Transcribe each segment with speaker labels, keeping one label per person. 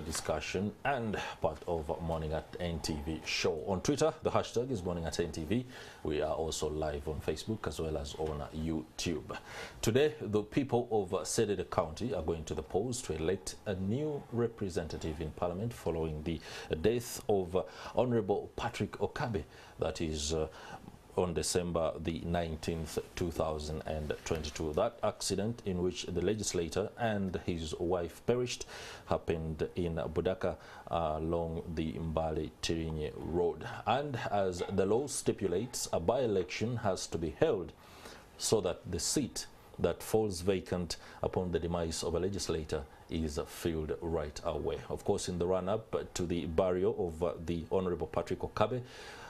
Speaker 1: discussion and part of Morning at NTV show. On Twitter, the hashtag is Morning at NTV. We are also live on Facebook as well as on YouTube. Today, the people of Serere County are going to the polls to elect a new representative in Parliament following the death of Honorable Patrick Okabe, that is on December the 19th, 2022. That accident in which the legislator and his wife perished happened in Budaka along the Mbale-Tirinye Road. And as the law stipulates, a by-election has to be held so that the seat that falls vacant upon the demise of a legislator is filled right away. Of course, in the run-up to the burial of the Honorable Patrick Okabe,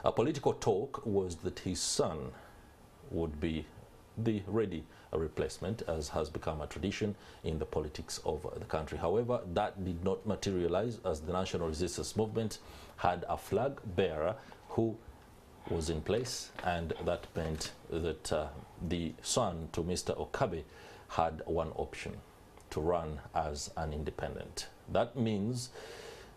Speaker 1: a political talk was that his son would be the ready replacement, as has become a tradition in the politics of the country. However, that did not materialize, as the National Resistance Movement had a flag bearer who was in place, and that meant that the son to Mr. Okabe had one option: to run as an independent. That means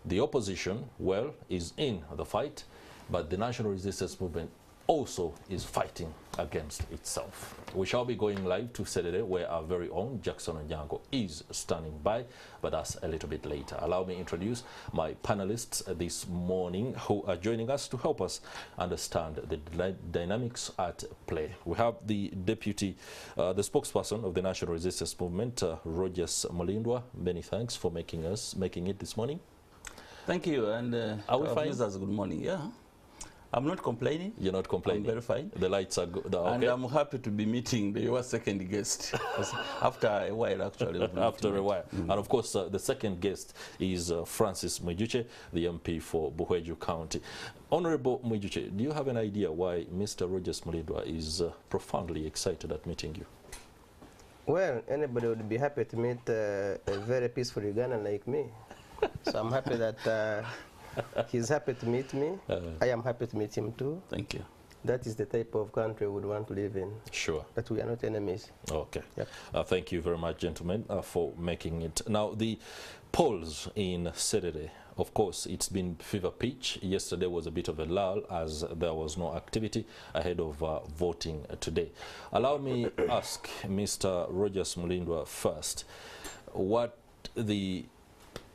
Speaker 1: the opposition, well, is in the fight, but the National Resistance Movement also is fighting against itself. We shall be going live to Serere, where our very own Jackson Onyango is standing by, but that's a little bit later. Allow me to introduce my panelists this morning who are joining us to help us understand the dynamics at play. We have the deputy, the spokesperson of the National Resistance Movement, Rogers Mulindwa. Many thanks for making it this morning.
Speaker 2: Thank you, and
Speaker 1: are we fine?
Speaker 2: Good morning. Yeah. I'm not complaining.
Speaker 1: You're not complaining?
Speaker 2: I'm very fine.
Speaker 1: The lights are good. Okay.
Speaker 2: And I'm happy to be meeting your second guest after a while, actually.
Speaker 1: After a while. And of course, the second guest is Francis Mwijuche, the MP for Buhweju County. Honorable Mwijuche, do you have an idea why Mr. Rogers Mulindwa is profoundly excited at meeting you?
Speaker 3: Well, anybody would be happy to meet a very peaceful Ugandan like me. So I'm happy that he's happy to meet me. I am happy to meet him too.
Speaker 2: Thank you.
Speaker 3: That is the type of country we would want to live in.
Speaker 1: Sure.
Speaker 3: That we are not enemies.
Speaker 1: Okay.
Speaker 3: Yep.
Speaker 1: Thank you very much, gentlemen, for making it. Now, the polls in Serere, of course, it's been fever pitch. Yesterday was a bit of a lull as there was no activity ahead of voting today. Allow me ask Mr. Rogers Mulindwa first, what the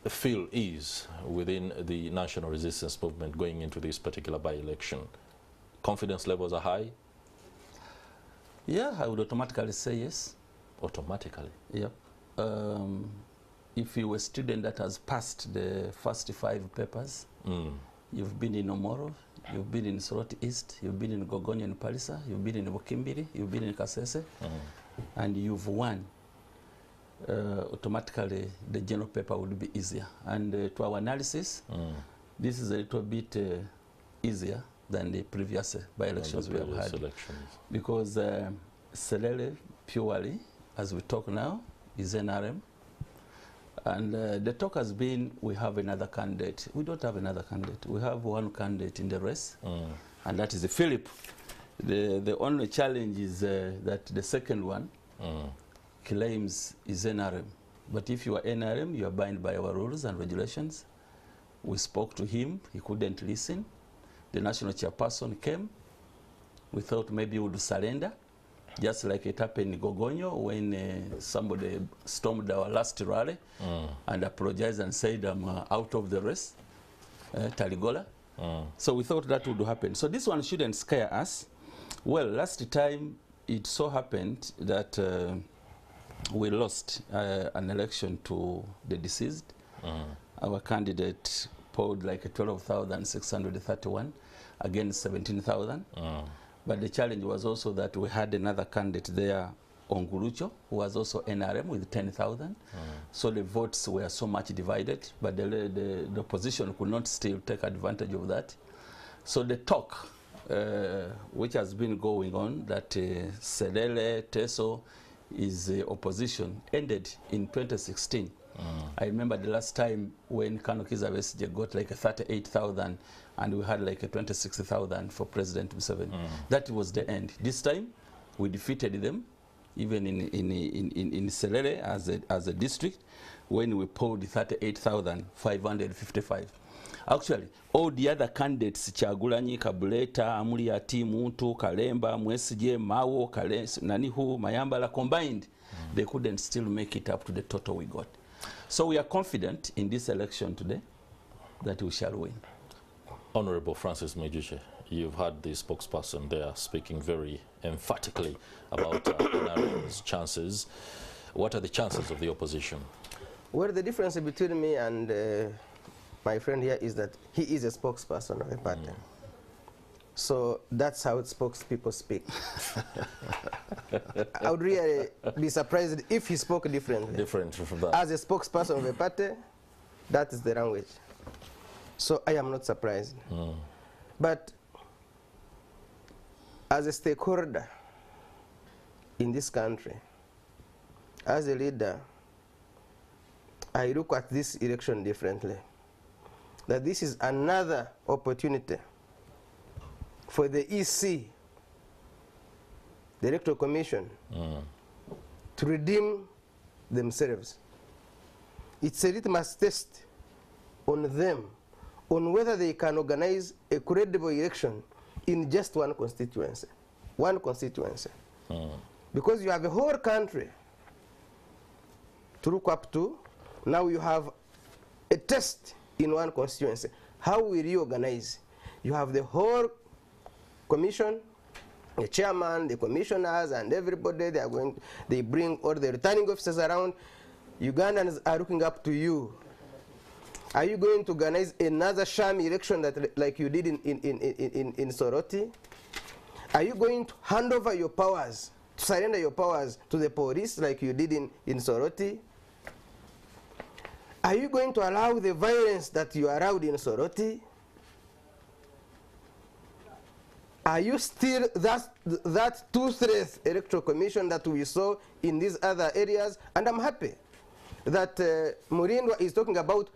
Speaker 1: feel is within the National Resistance Movement going into this particular by-election. Confidence levels are high?
Speaker 2: Yeah, I would automatically say yes.
Speaker 1: Automatically?
Speaker 2: Yep. If you're a student that has passed the first 5 papers, you've been in Omoro, you've been in Soroti East, you've been in Gogonyo and Palisa, you've been in Bukimbiri, you've been in Kasese, and you've won. Automatically the general paper would be easier, and to our analysis this is a little bit easier than the previous by-elections we have had, because Serere purely, as we talk now, is NRM, and the talk has been we have another candidate. We don't have another candidate. We have one candidate in the race, and that is Philip. The only challenge is that the second one claims is NRM. But if you are NRM, you are bound by our rules and regulations. We spoke to him, he couldn't listen. The national chairperson came. We thought maybe he would surrender, just like it happened in Gogonyo when somebody stormed our last rally and apologized and said, I'm out of the race, Taligola. So we thought that would happen. So this one shouldn't scare us. Well, last time it so happened that we lost an election to the deceased. Our candidate polled like 12,631 against 17,000. But the challenge was also that we had another candidate there, Ongurucho, who was also NRM with 10,000. So the votes were so much divided, but the opposition could not still take advantage of that. So the talk, which has been going on, that Serere, Teso, is opposition, ended in 2016. I remember the last time when Kano Kizza Besigye got like 38,000 and we had like 26,000 for President Museveni. That was the end. This time we defeated them even in Serere as a district, when we polled 38,555. Actually, all the other candidates, Chagulanyi, Kabuleta, Amulia T, Muntu, Kalemba, Mwesije, Mawo, Nanihu, Mayambala, combined, they couldn't still make it up to the total we got. So we are confident in this election today that we shall win.
Speaker 1: Honorable Francis Mejuche, you've had the spokesperson there speaking very emphatically about NRM's chances. What are the chances of the opposition? Well,
Speaker 3: the difference between me and my friend here is that he is a spokesperson of a party. So that's how spokespeople speak. I would really be surprised if he spoke differently.
Speaker 1: Different from that.
Speaker 3: As a spokesperson of a party, that is the language. So I am not surprised. But as a stakeholder in this country, as a leader, I look at this election differently. That this is another opportunity for the EC, the Electoral Commission, to redeem themselves. It's a litmus test on them, on whether they can organize a credible election in just one constituency. One constituency. Because you have a whole country to look up to. Now you have a test in one constituency. How will you organize? You have the whole commission, the chairman, the commissioners, and everybody. They bring all the returning officers around. Ugandans are looking up to you. Are you going to organize another sham election that, like you did in Soroti? Are you going to hand over your powers, to surrender your powers to the police like you did in Soroti? Are you going to allow the violence that you allowed in Soroti? Are you still that toothless electoral commission that we saw in these other areas? And I'm happy that Murindwa is talking about,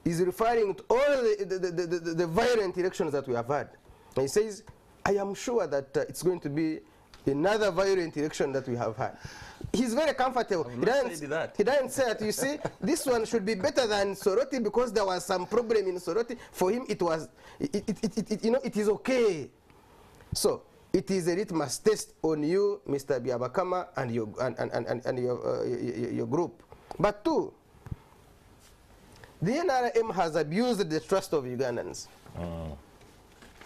Speaker 3: is referring to all the violent elections that we have had. And he says, I am sure that it's going to be another violent election that we have had. He's very comfortable. He doesn't say that, you see, this one should be better than Soroti because there was some problem in Soroti. For him, it was, it is okay. So it is a litmus test on you, Mr. Biabakama, and your group. But two, the NRM has abused the trust of Ugandans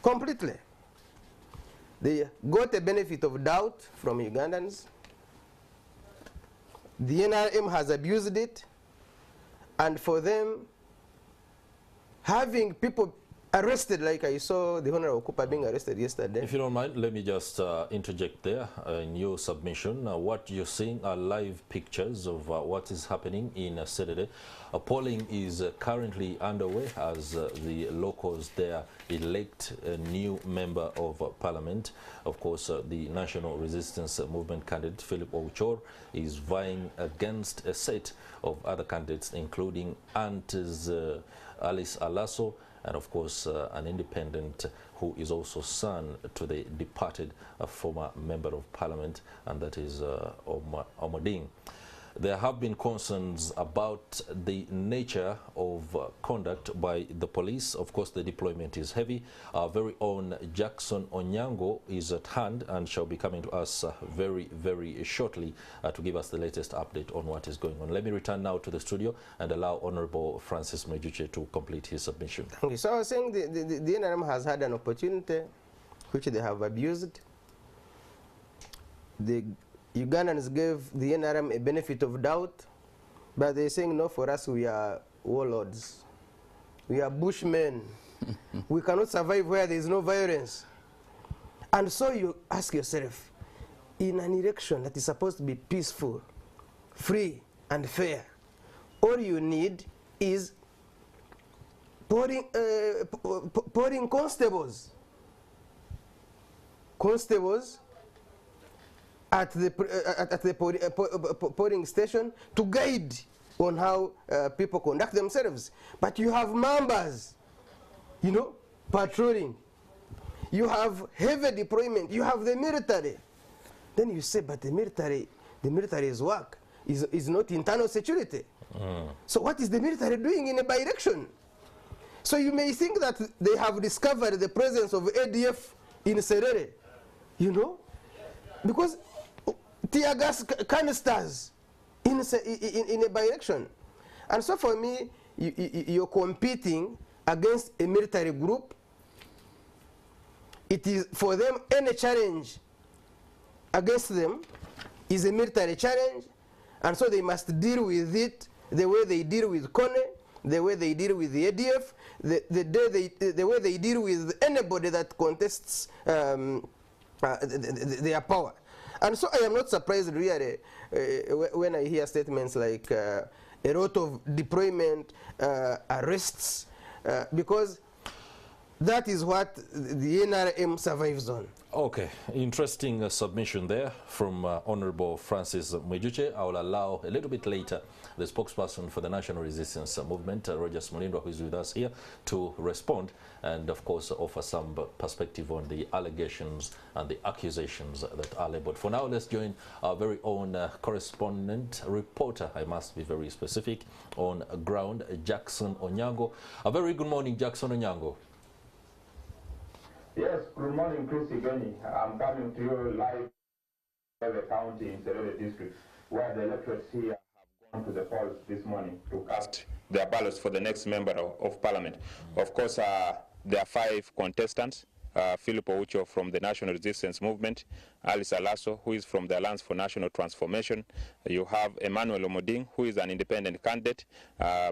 Speaker 3: completely. They got a benefit of doubt from Ugandans. The NRM has abused it, and for them, having people arrested, like I saw the Honorable Cooper being arrested yesterday.
Speaker 1: If you don't mind, let me just interject there in your submission. What you're seeing are live pictures of what is happening in Serere. Polling is currently underway as the locals there elect a new member of parliament. Of course, the National Resistance Movement candidate, Philip Ouchor, is vying against a set of other candidates, including Aunt's Alice Alaso, and of course an independent who is also son to the departed former member of parliament, and that is Omoding. There have been concerns about the nature of conduct by the police. Of course, the deployment is heavy. Our very own Jackson Onyango is at hand and shall be coming to us very, very shortly to give us the latest update on what is going on. Let me return now to the studio and allow Honorable Francis Mejuche to complete his submission.
Speaker 3: Okay, so I was saying the NRM has had an opportunity which they have abused. The Ugandans gave the NRM a benefit of doubt, but they're saying, no, for us we are warlords. We are bushmen. We cannot survive where there is no violence. And so you ask yourself, in an election that is supposed to be peaceful, free, and fair, all you need is pouring constables. Constables at the polling station to guide on how people conduct themselves. But you have members, you know, patrolling. You have heavy deployment. You have the military. then you say, but the military's work is not internal security. So what is the military doing in a by-election? So you may think that they have discovered the presence of ADF in Serere, you know, because tear gas canisters in a by-election. And so for me, you're competing against a military group. It is for them, any challenge against them is a military challenge, and so they must deal with it the way they deal with Kone, the way they deal with the ADF, the way they deal with anybody that contests their power. And so I am not surprised really when I hear statements like a lot of deployment, arrests, because that is what the NRM survives on.
Speaker 1: Okay, interesting submission there from Honorable Francis Mwejuche. I will allow a little bit later the spokesperson for the National Resistance Movement, Rogers Mulindwa, who is with us here, to respond and, of course, offer some perspective on the allegations and the accusations that are labeled. For now, let's join our very own correspondent, reporter, I must be very specific, on ground, Jackson Onyango. A very good morning, Jackson Onyango.
Speaker 4: Yes, good morning, Chris Igeni. I'm coming to you live from the county in Serere district, where the electorates here have gone to the polls this morning to cast their ballots for the next member of parliament. Of course, there are 5 contestants. Philip Oucho from the National Resistance Movement, Alice Alaso, who is from the Alliance for National Transformation. You have Emmanuel Omoding, who is an independent candidate,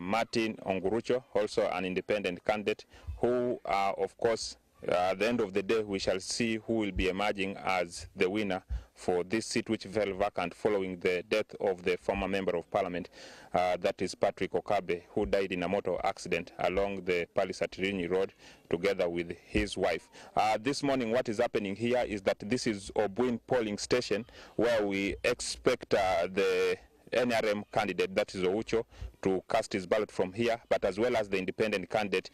Speaker 4: Martin Ongurucho, also an independent candidate, who are, of course, at the end of the day, we shall see who will be emerging as the winner for this seat which fell vacant following the death of the former member of parliament, that is Patrick Okabe, who died in a motor accident along the Palisatirini Road together with his wife. This morning, what is happening here is that this is Obuin polling station, where we expect the NRM candidate, that is Oucho, to cast his ballot from here, but as well as the independent candidate,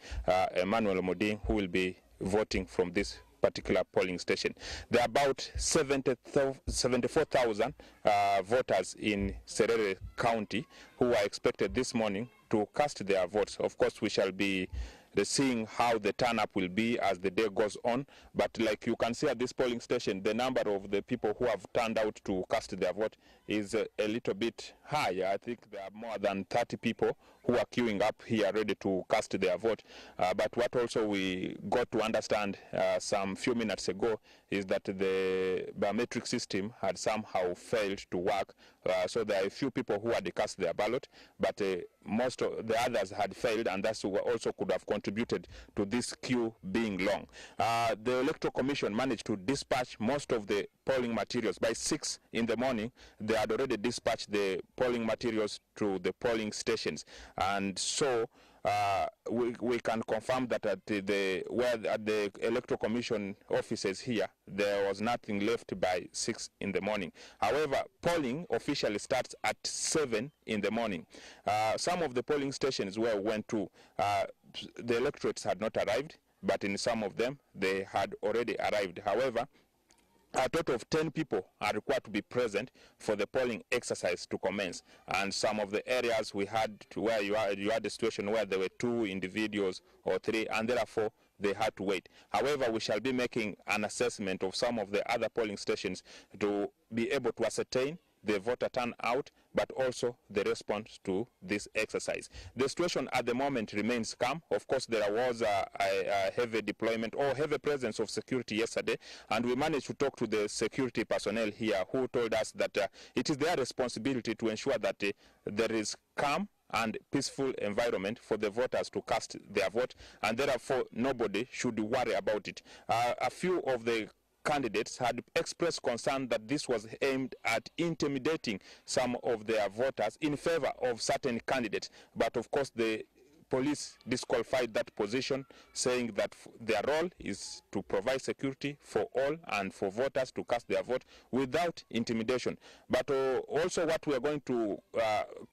Speaker 4: Emmanuel Omoding, who will be voting from this particular polling station. There are about 74,000 voters in Serere County who are expected this morning to cast their votes. Of course, we shall be seeing how the turn-up will be as the day goes on. But like you can see at this polling station, the number of the people who have turned out to cast their vote is a little bit high. I think there are more than 30 people who are queuing up here ready to cast their vote. But what also we got to understand some few minutes ago is that the biometric system had somehow failed to work. So there are a few people who had cast their ballot, but most of the others had failed, and that's also could have contributed to this queue being long. The Electoral Commission managed to dispatch most of the polling materials. By 6 in the morning, they had already dispatched the polling materials to the polling stations. And so we can confirm that at the Electoral Commission offices here, there was nothing left by 6 in the morning. However, polling officially starts at 7 in the morning. Some of the polling stations where we went to, the electorates had not arrived, but in some of them, they had already arrived. However, a total of 10 people are required to be present for the polling exercise to commence. And some of the areas we had where you had a situation where there were 2 individuals or 3, and therefore they had to wait. However, we shall be making an assessment of some of the other polling stations to be able to ascertain the voter turnout, but also the response to this exercise. The situation at the moment remains calm. Of course, there was a heavy deployment or heavy presence of security yesterday, and we managed to talk to the security personnel here who told us that it is their responsibility to ensure that there is calm and peaceful environment for the voters to cast their vote, and therefore nobody should worry about it. A few of the candidates had expressed concern that this was aimed at intimidating some of their voters in favor of certain candidates. But of course, the police disqualified that position, saying that their role is to provide security for all and for voters to cast their vote without intimidation. But also what we are going to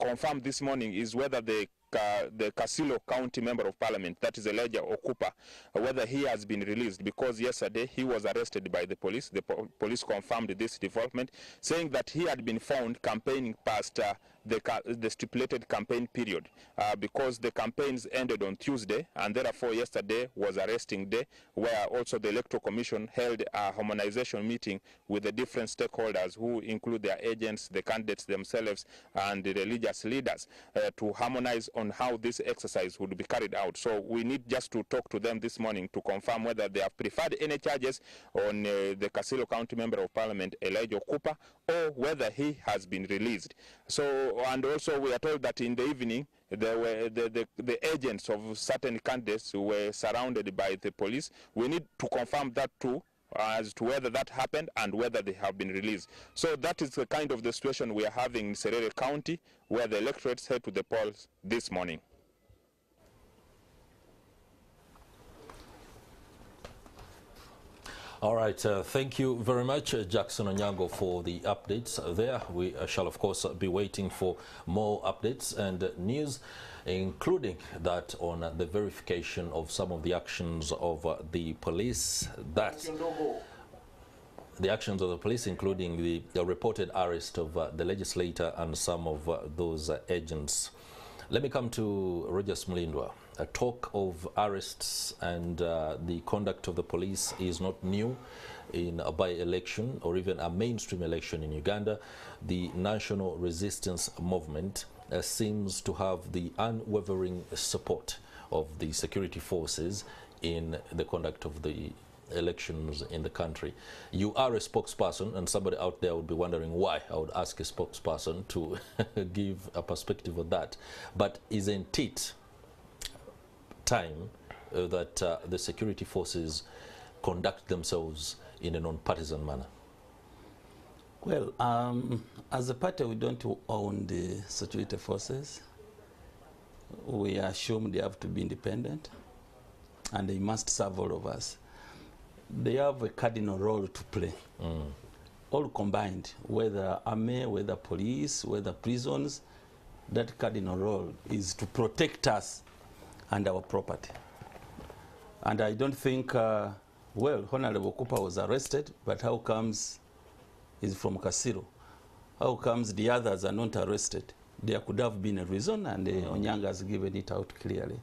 Speaker 4: confirm this morning is whether the the Casilo County Member of Parliament, that is Elijah Okupa, whether he has been released, because yesterday he was arrested by the police. The police confirmed this development, saying that he had been found campaigning past the stipulated campaign period, because the campaigns ended on Tuesday, and therefore yesterday was arresting day, where also the Electoral Commission held a harmonization meeting with the different stakeholders, who include their agents, the candidates themselves, and the religious leaders, to harmonize on how this exercise would be carried out. So we need just to talk to them this morning to confirm whether they have preferred any charges on the Casilo County Member of Parliament, Elijah Okupa, or whether he has been released. So, and also we are told that in the evening, there were the agents of certain candidates who were surrounded by the police. We need to confirm that too, as to whether that happened and whether they have been released. So that is the kind of the situation we are having in Serere County, where the electorates head to the polls this morning.
Speaker 1: All right, thank you very much, Jackson Onyango, for the updates there. We shall, of course, be waiting for more updates and news, including that on the verification of some of the actions of the police. The actions of the police, including the reported arrest of the legislator and some of those agents. Let me come to Rogers Mlindwa. A talk of arrests and the conduct of the police is not new in a by-election or even a mainstream election in Uganda. The National Resistance Movement seems to have the unwavering support of the security forces in the conduct of the elections in the country. You are a spokesperson, and somebody out there would be wondering why. I would ask a spokesperson to give a perspective of that. But isn't it time that the security forces conduct themselves in a non-partisan manner?
Speaker 2: Well, as a party, we don't own the security forces. We assume they have to be independent, and they must serve all of us. They have a cardinal role to play, all combined, whether army, whether police, whether prisons. That cardinal role is to protect us and our property. And I don't think, well, Honorable Cooper was arrested, but how comes he's from Casilo? How comes the others are not arrested? There could have been a reason, and Onyango has given it out clearly.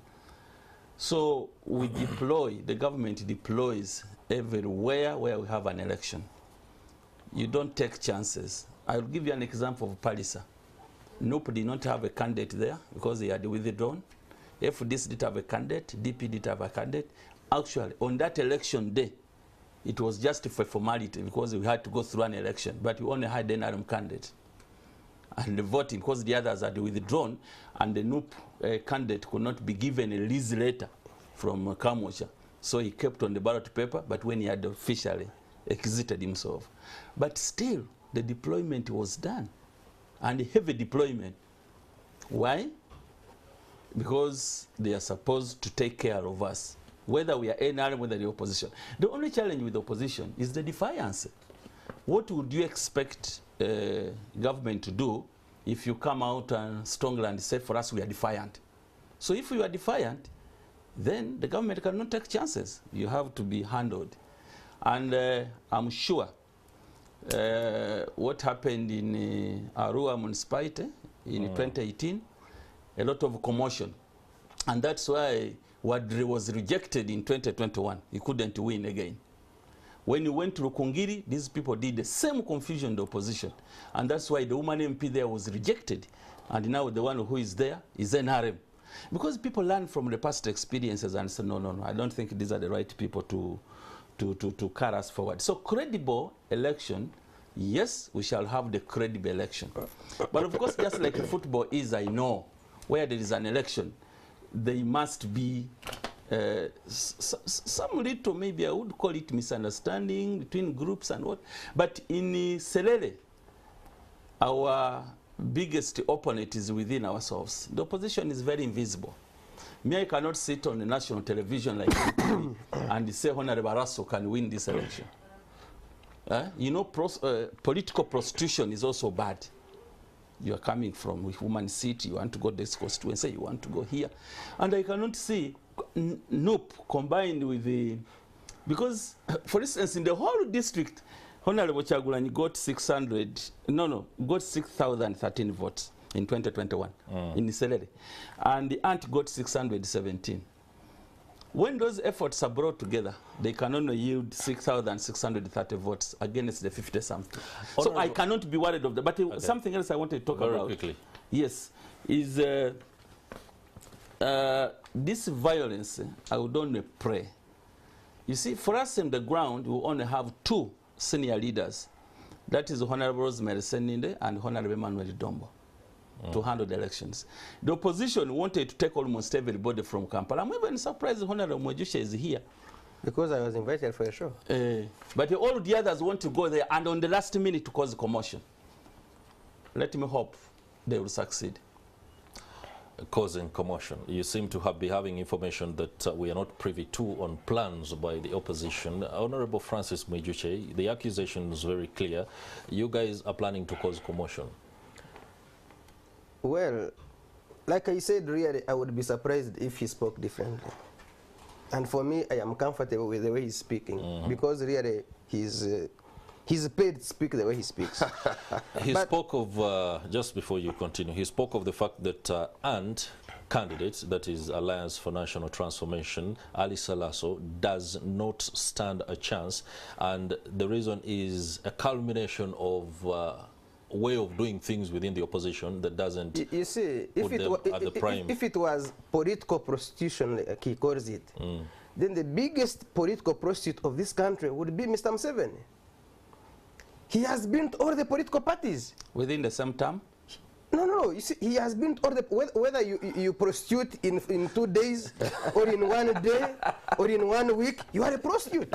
Speaker 2: So we deploy, the government deploys everywhere where we have an election. You don't take chances. I'll give you an example of Palisa. NUP did not have a candidate there because they had withdrawn. FDC did have a candidate, DP did have a candidate. Actually, on that election day, it was just for formality because we had to go through an election, but we only had an NRM candidate. And the voting, because the others had withdrawn, and the NUP candidate could not be given a release letter from Kamosha. So he kept on the ballot paper, but when he had officially exited himself. But still, the deployment was done, and heavy deployment. Why? Because they are supposed to take care of us, whether we are NRM, whether the opposition. The only challenge with the opposition is the defiance. What would you expect government to do if you come out and strongly and say, for us, we are defiant? So if you are defiant, then the government cannot take chances. You have to be handled. And I'm sure what happened in Arua municipality in 2018, a lot of commotion. And that's why Wadri was rejected in 2021. He couldn't win again. When he went to Rukungiri, these people did the same confusion in the opposition. And that's why the woman MP there was rejected. And now the one who is there is NRM. Because people learn from the past experiences and say, no, I don't think these are the right people to carry us forward. So credible election, yes, we shall have the credible election. But of course, just like football is, I know, where there is an election, there must be some little, maybe I would call it misunderstanding between groups and what. But in Serere, our biggest opponent is within ourselves. The opposition is very invisible. Me, I cannot sit on the national television like TV and say Honorable Rasso can win this election. You know, political prostitution is also bad. You are coming from Human City, you want to go this constituency, you want to go here. And I cannot see NUP combined with the, because, for instance, in the whole district, Honorable Chagulanyi got 6,013 votes in 2021 in Serere, and the aunt got 617. When those efforts are brought together, they can only yield 6,630 votes against the 50-something. So I cannot be worried of that. But okay, something else I wanted to talk about, quickly, yes, is this violence. I would only pray. You see, for us in the ground, we only have two senior leaders. That is Honorable Rosemary Seninde and Honorable Emmanuel Dombo, to handle the elections. The opposition wanted to take almost everybody from Kampala. I'm even surprised Honorable Mwejusha is here.
Speaker 3: Because I was invited for a show.
Speaker 2: But all the others want to go there and on the last minute to cause commotion. Let me hope they will succeed.
Speaker 1: Causing commotion. You seem to be having information that we are not privy to on plans by the opposition. Honorable Francis Mwijushe, the accusation is very clear. You guys are planning to cause commotion.
Speaker 3: Well, like I said, really, I would be surprised if he spoke differently. And for me, I am comfortable with the way he's speaking, because really, he's paid to speak the way he speaks.
Speaker 1: He spoke of, just before you continue, he spoke of the fact that ANT candidate, that is Alliance for National Transformation, Ali Salaso, does not stand a chance. And the reason is a culmination of way of doing things within the opposition that doesn't,
Speaker 3: you see, if it was political prostitution, like he calls it, then the biggest political prostitute of this country would be Mr. Museveni. He has been to all the political parties.
Speaker 2: Within the same term?
Speaker 3: No, you see, he has been to all the, whether you prostitute in 2 days, or in 1 day, or in 1 week, you are a prostitute.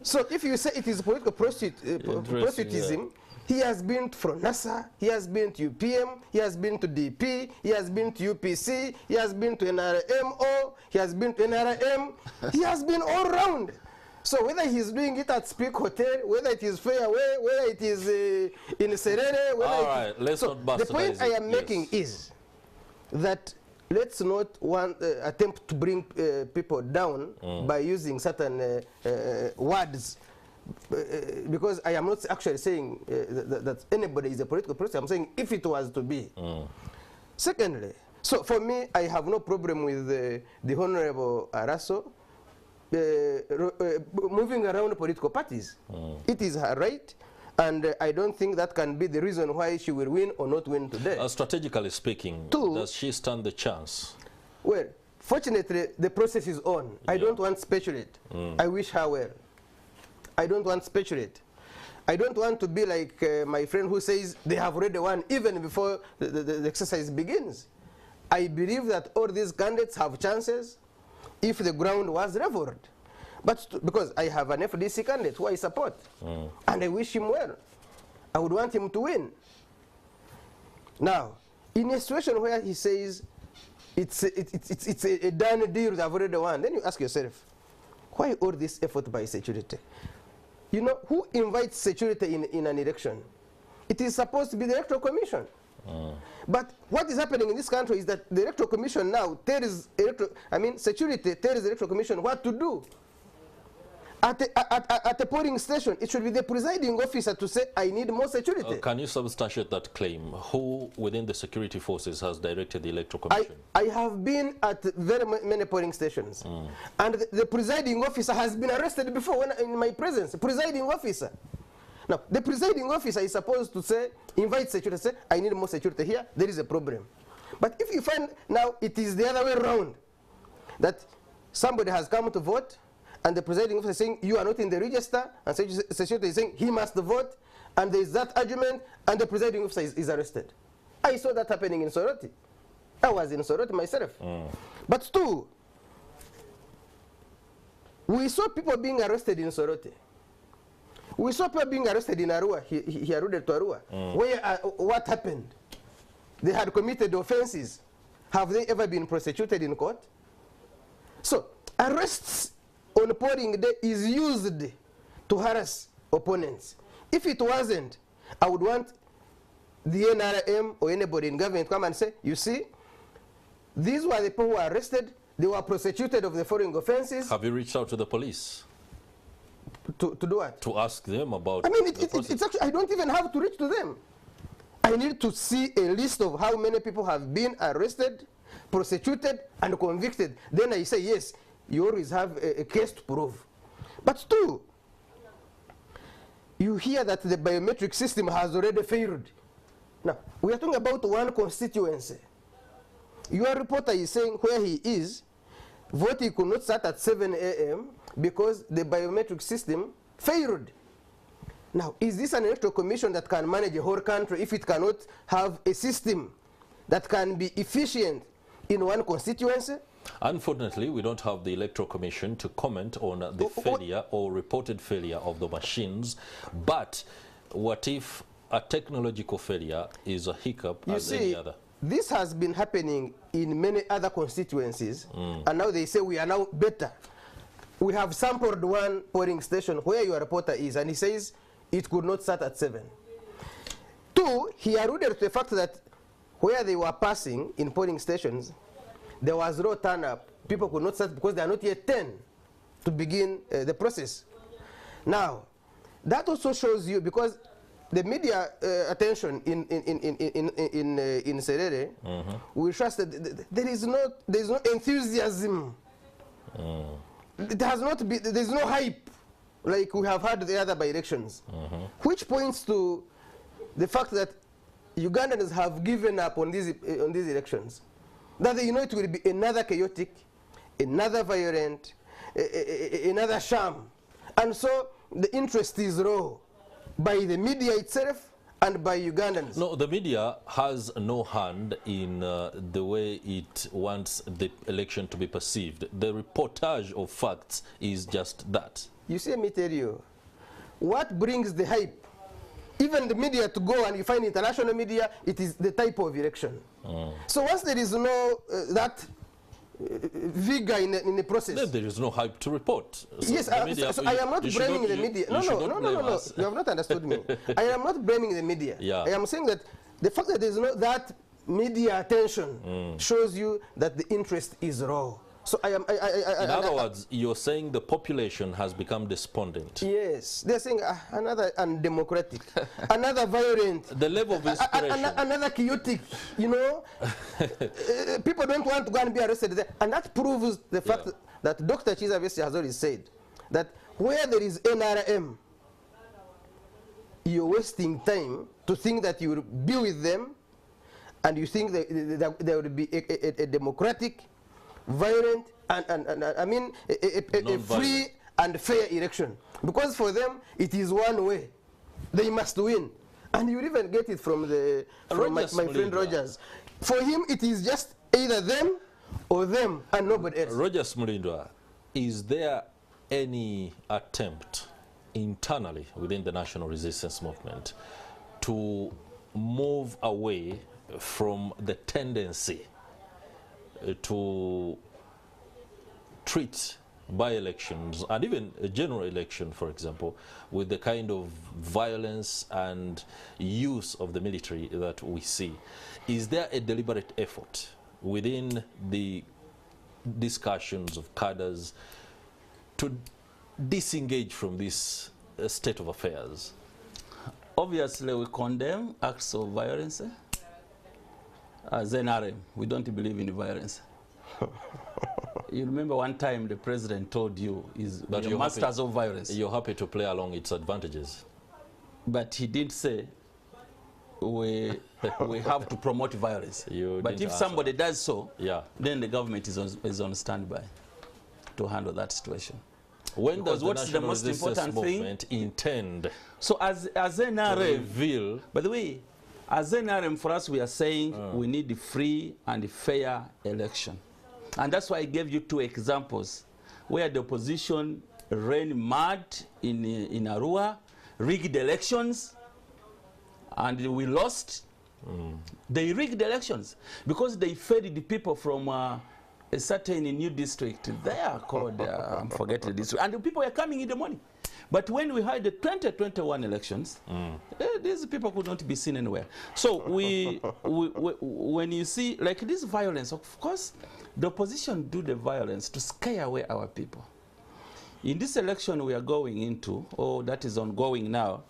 Speaker 3: So if you say it is political prostitutism, he has been from NASA, he has been to UPM, he has been to DP, he has been to UPC, he has been to NRMO, he has been to NRM, he has been all round. So whether he's doing it at Speak Hotel, whether it is Fairway, whether it is in Serere, whether
Speaker 1: all right, let's not bastardize it.
Speaker 3: The point I am making is that let's not attempt to bring people down by using certain words. Because I am not actually saying that anybody is a political person. I'm saying if it was to be. Secondly, so for me, I have no problem with the Honorable Araso moving around political parties. It is her right, and I don't think that can be the reason why she will win or not win today.
Speaker 1: Strategically speaking, does she stand the chance?
Speaker 3: Well, fortunately, the process is on. I don't want to speculate. I wish her well. I don't want to speculate. I don't want to be like my friend who says they have already won even before the exercise begins. I believe that all these candidates have chances if the ground was leveled. But because I have an FDC candidate who I support, and I wish him well. I would want him to win. Now, in a situation where he says it's a done deal, they've already won, then you ask yourself, why all this effort by security? You know, who invites security in an election? It is supposed to be the Electoral Commission. But what is happening in this country is that the Electoral Commission now tells security tells the Electoral Commission what to do. At a polling station, it should be the presiding officer to say, I need more security.
Speaker 1: Can you substantiate that claim? Who within the security forces has directed the Electoral Commission?
Speaker 3: I have been at very many polling stations. And the presiding officer has been arrested before in my presence. The presiding officer. Now, the presiding officer is supposed to say, invite security, say, I need more security here, there is a problem. But if you find now it is the other way around, that somebody has come to vote, and the presiding officer is saying, you are not in the register, and security is saying, he must vote, and there is that argument, and the presiding officer is arrested. I saw that happening in Soroti. I was in Soroti myself. But two, we saw people being arrested in Soroti. We saw people being arrested in Arua. He alluded to Arua. Where, what happened? They had committed offenses. Have they ever been prosecuted in court? So, arrests on polling day is used to harass opponents. If it wasn't, I would want the NRM or anybody in government come and say, you see, these were the people who were arrested, they were prosecuted of the foreign offenses.
Speaker 1: Have you reached out to the police?
Speaker 3: To do what?
Speaker 1: To ask them about.
Speaker 3: I mean, it's actually, I don't even have to reach to them. I need to see a list of how many people have been arrested, prosecuted, and convicted. Then I say, yes, you always have a case to prove. But two, you hear that the biometric system has already failed. Now, we are talking about one constituency. Your reporter is saying where he is, voting could not start at 7 a.m. because the biometric system failed. Now, is this an electoral commission that can manage a whole country if it cannot have a system that can be efficient in one constituency?
Speaker 1: Unfortunately, we don't have the Electoral Commission to comment on the failure or reported failure of the machines. But what if a technological failure is a hiccup as any other?
Speaker 3: This has been happening in many other constituencies, and now they say we are now better. We have sampled one polling station where your reporter is, and he says it could not start at 7. Two, he alluded to the fact that where they were passing in polling stations, there was low turn-up. People could not start because they are not yet 10 to begin the process. Now, that also shows you, because the media attention in Serere, we trust that there is no enthusiasm. It has not been, there is no hype like we have had the other by-elections, which points to the fact that Ugandans have given up on these elections. That they know it will be another chaotic, another violent, another sham. And so the interest is low by the media itself and by Ugandans.
Speaker 1: No, the media has no hand in the way it wants the election to be perceived. The reportage of facts is just that.
Speaker 3: You see, let me tell you, what brings the hype? Even the media to go, and you find international media, it is the type of election. So once there is no that vigor in the process,
Speaker 1: then there is no hype to report. So
Speaker 3: yes, so I am not blaming the media. No, you have not understood me. I am not blaming the media.
Speaker 1: Yeah.
Speaker 3: I am saying that the fact that there is no that media attention shows you that the interest is raw. So in
Speaker 1: other words, you're saying the population has become despondent.
Speaker 3: Yes, they're saying another undemocratic, another violent,
Speaker 1: the level of inspiration,
Speaker 3: another chaotic. You know, people don't want to go and be arrested there, and that proves the fact that Dr. Chiza Vesi has already said that where there is NRM, you're wasting time to think that you will be with them, and you think that there will be a democratic, violent, and I mean a free and fair election. Because for them, it is one way. They must win. And you even get it from my friend Rogers. For him, it is just either them or them and nobody else.
Speaker 1: Rogers Mulindwa, is there any attempt internally within the National Resistance Movement to move away from the tendency to treat by-elections and even a general election, for example, with the kind of violence and use of the military that we see? Is there a deliberate effort within the discussions of cadres to disengage from this state of affairs?
Speaker 2: Obviously, we condemn acts of violence. As NRM, we don't believe in violence. You remember one time the president told you, we are masters of violence.
Speaker 1: You're happy to play along its advantages.
Speaker 2: But he did say we have to promote violence. But if somebody does so, then the government is on standby to handle that situation.
Speaker 1: When does what's the most important thing intend?
Speaker 2: So as NRM, reveal, by the way, as NRM, for us, we are saying we need a free and fair election. And that's why I gave you two examples where the opposition ran mad in Arua, rigged elections, and we lost. They rigged elections because they fed the people from a certain new district. They are called, I'm forgetting the district. And the people were coming in the morning. But when we had the 2021 elections, these people could not be seen anywhere. So when you see like this violence, of course, the opposition do the violence to scare away our people. In this election we are going into, or that is ongoing now,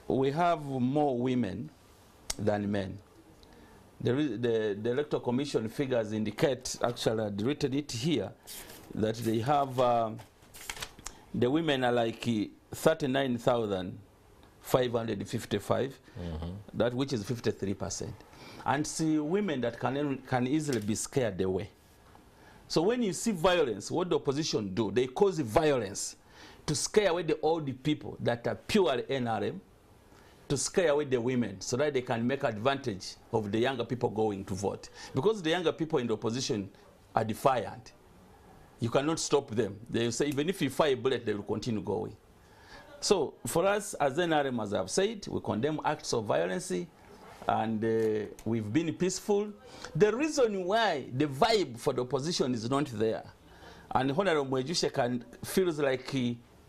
Speaker 2: we have more women than men. The Electoral Commission figures indicate, actually I deleted it here, that they have, the women are like 39,555, that which is 53%. And see women that can easily be scared away. So when you see violence, what the opposition do, they cause violence to scare away the old people that are pure NRM, to scare away the women so that they can make advantage of the younger people going to vote. Because the younger people in the opposition are defiant. You cannot stop them. They say even if you fire a bullet, they will continue going. So for us as NRM, as I've said, we condemn acts of violence, and we've been peaceful. The reason why the vibe for the opposition is not there, and Honorable Mwejushe feels like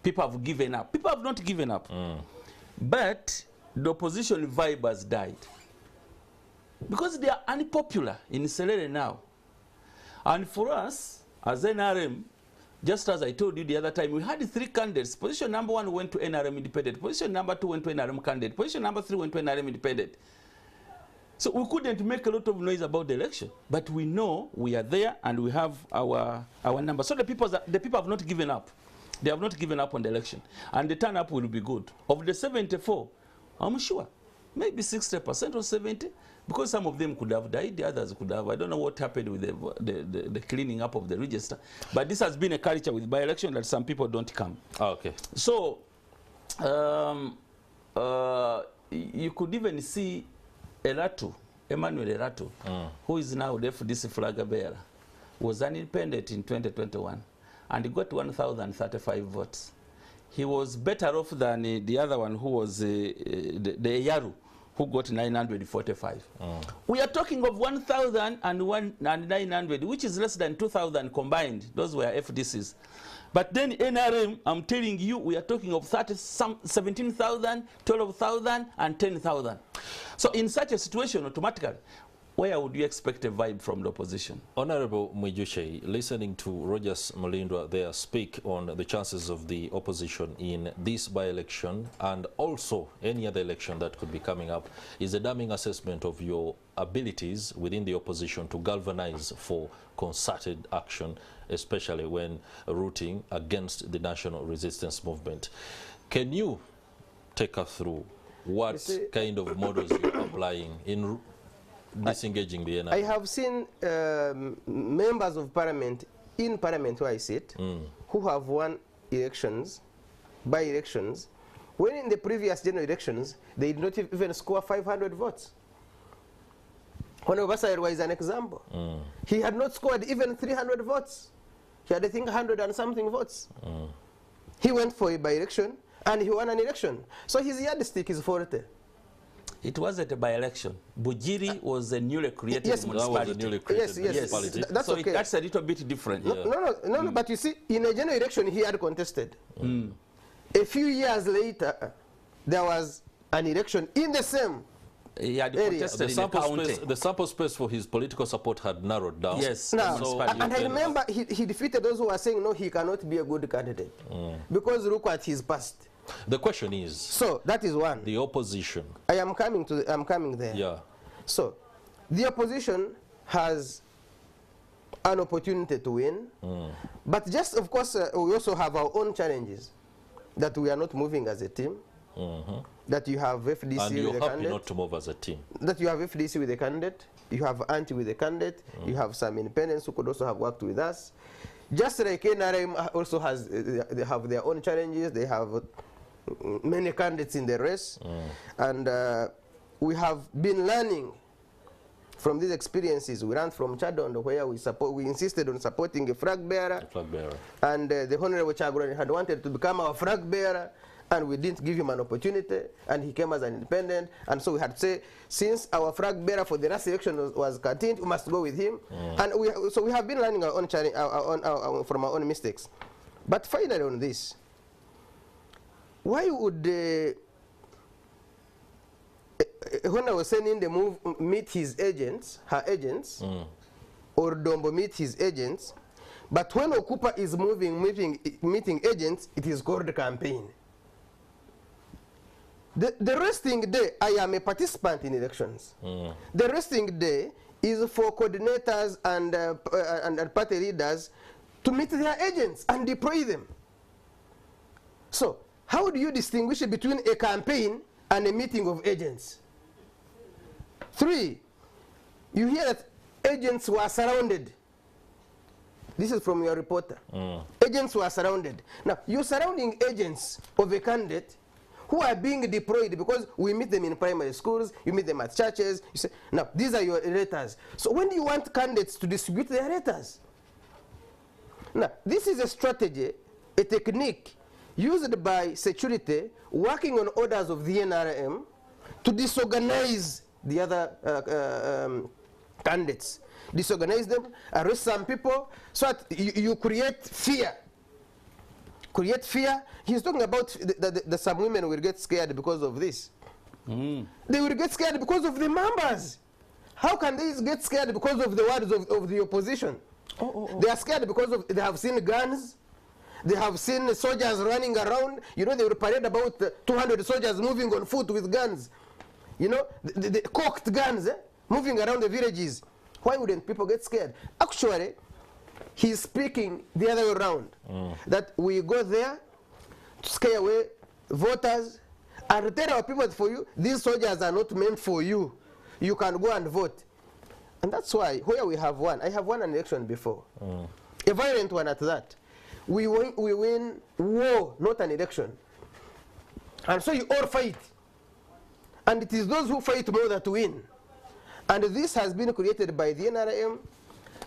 Speaker 2: people have given up. People have not given up. But the opposition vibe has died. Because they are unpopular in Serere now. And for us, as NRM, just as I told you the other time, we had 3 candidates. Position number 1 went to NRM independent. Position number 2 went to NRM candidate. Position number 3 went to NRM independent. So we couldn't make a lot of noise about the election, but we know we are there and we have our number. So the people have not given up. They have not given up on the election, and the turn-up will be good. Of the 74, I'm sure, maybe 60% or 70, because some of them could have died, the others could have. I don't know what happened with the cleaning up of the register, but this has been a culture with by-election that some people don't come.
Speaker 1: Oh, okay.
Speaker 2: So you could even see Emmanuel Eratu, who is now the FDC flag bearer, was an independent in 2021, and he got 1,035 votes. He was better off than the other one, who was the Yaru, who got 945. We are talking of 1,900, which is less than 2,000 combined. Those were FDCs. But then NRM, I'm telling you, we are talking of 17,000, 12,000, and 10,000. So in such a situation, automatically, where would you expect a vibe from the opposition?
Speaker 1: Honorable Mwejushe, listening to Rogers Mulindwa there speak on the chances of the opposition in this by-election and also any other election that could be coming up, is a damning assessment of your abilities within the opposition to galvanize for concerted action, especially when rooting against the national resistance movement. Can you take us through what kind of models you're applying in disengaging the NRM?
Speaker 3: I have seen members of parliament in parliament where I sit who have won elections, by-elections, when in the previous general elections they did not even score 500 votes. Honorable Serere is an example. He had not scored even 300 votes. He had, I think, 100 and something votes. He went for a by-election and he won an election. So his yardstick is 40.
Speaker 2: It wasn't a by-election. Bujiri was a newly created municipality.
Speaker 1: That was a newly created municipality.
Speaker 3: Yes, that's
Speaker 2: so
Speaker 3: okay.
Speaker 2: That's a little bit different.
Speaker 3: No, but you see, in a general election, he had contested. A few years later, there was an election in the same area.
Speaker 1: The sample space for his political support had narrowed down.
Speaker 2: Yes.
Speaker 3: Now,
Speaker 2: so,
Speaker 3: and I remember he defeated those who were saying, no, he cannot be a good candidate. Because look at his past.
Speaker 1: The question is,
Speaker 3: so that is one.
Speaker 1: The opposition.
Speaker 3: I'm coming there.
Speaker 1: Yeah.
Speaker 3: So the opposition has an opportunity to win, but just of course we also have our own challenges, that we are not moving as a team, that you have FDC
Speaker 1: and
Speaker 3: with a candidate.
Speaker 1: you're happy not to move as a team.
Speaker 3: That you have FDC with a candidate, you have anti with a candidate, you have some independents who could also have worked with us. Just like NRM also has, they have their own challenges, they have many candidates in the race, and we have been learning from these experiences. We ran from Chadon, where we insisted on supporting a flag bearer, and the Honorable Chagurani had wanted to become our flag bearer, and we didn't give him an opportunity, and he came as an independent, and so we had to say, since our flag bearer for the last election was Katin, we must go with him, and so we have been learning our own challenge, from our own mistakes. But finally on this, why would when I was sending the move meet his agents, her agents, or Dombo meet his agents, but when Okupa is meeting agents, it is called a campaign. The resting day, I am a participant in elections. The resting day is for coordinators and party leaders to meet their agents and deploy them. So, how do you distinguish between a campaign and a meeting of agents? 3, you hear that agents were surrounded. This is from your reporter. Agents were surrounded. Now, you're surrounding agents of a candidate who are being deployed, because we meet them in primary schools, you meet them at churches. You say, now, these are your letters. So when do you want candidates to distribute their letters? Now, this is a strategy, a technique used by security working on orders of the NRM to disorganize the other candidates. Disorganize them, arrest some people, so that you create fear. Create fear. He's talking about that some women will get scared because of this. They will get scared because of the members. How can they get scared because of the words of the opposition? They are scared because they have seen guns. They have seen soldiers running around. You know, they will parade about 200 soldiers moving on foot with guns. You know, the cocked guns moving around the villages. Why wouldn't people get scared? Actually, he's speaking the other way around. That we go there to scare away voters and tell our people, for you, these soldiers are not meant for you. You can go and vote. And that's why, where we have won, I have won an election before. A violent one at that. We win war, not an election. And so you all fight. And it is those who fight more that win. And this has been created by the NRM.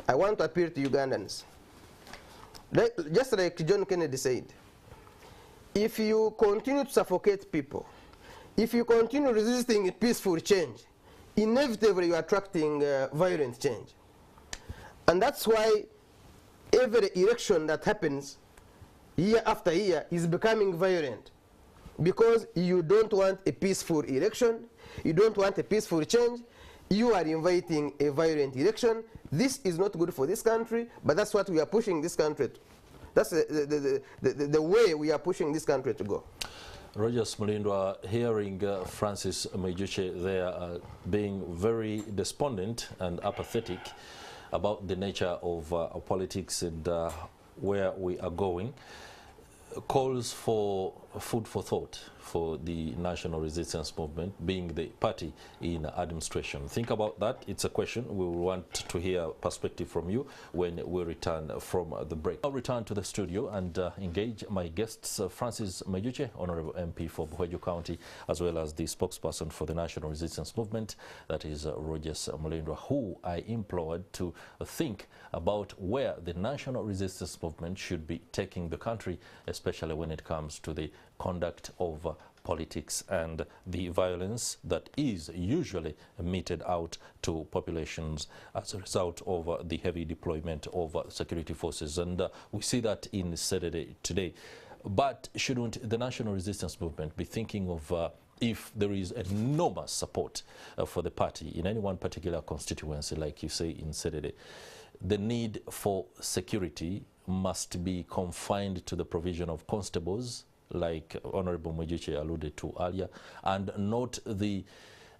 Speaker 3: I want to appeal to Ugandans. Just like John Kennedy said, if you continue to suffocate people, if you continue resisting peaceful change, inevitably you are attracting violent change. And that's why every election that happens year after year is becoming violent. Because you don't want a peaceful election, you don't want a peaceful change, you are inviting a violent election. This is not good for this country, but that's what we are pushing this country to. That's the way we are pushing this country to go.
Speaker 1: Rogers Mulindwa, hearing Francis Maijuche there being very despondent and apathetic about the nature of politics and where we are going, calls for food for thought for the National Resistance Movement, being the party in administration. Think about that. It's a question. We will want to hear perspective from you when we return from the break. I'll return to the studio and engage my guests, Francis Maijuche, Honorable MP for Buhweju County, as well as the spokesperson for the National Resistance Movement, that is Rogers Mulindwa, who I implored to think about where the National Resistance Movement should be taking the country, especially when it comes to the conduct of politics and the violence that is usually meted out to populations as a result of the heavy deployment of security forces. And we see that in Serere today. But shouldn't the National Resistance Movement be thinking of if there is enormous support for the party in any one particular constituency, like you say in Serere, the need for security must be confined to the provision of constables, like Honorable Maijuche alluded to earlier, and not the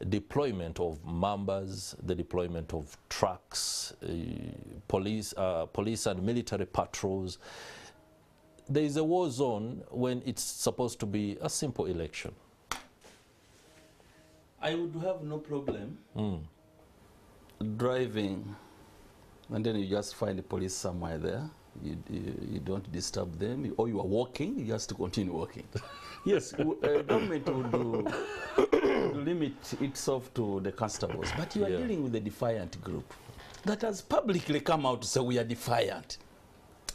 Speaker 1: deployment of members, the deployment of trucks, police and military patrols. There is a war zone when it's supposed to be a simple election.
Speaker 2: I would have no problem driving, and then you just find the police somewhere there. You don't disturb them, or you are walking, you just continue walking. Yes, government would limit itself to the constables, but you are dealing with a defiant group that has publicly come out to say we are defiant.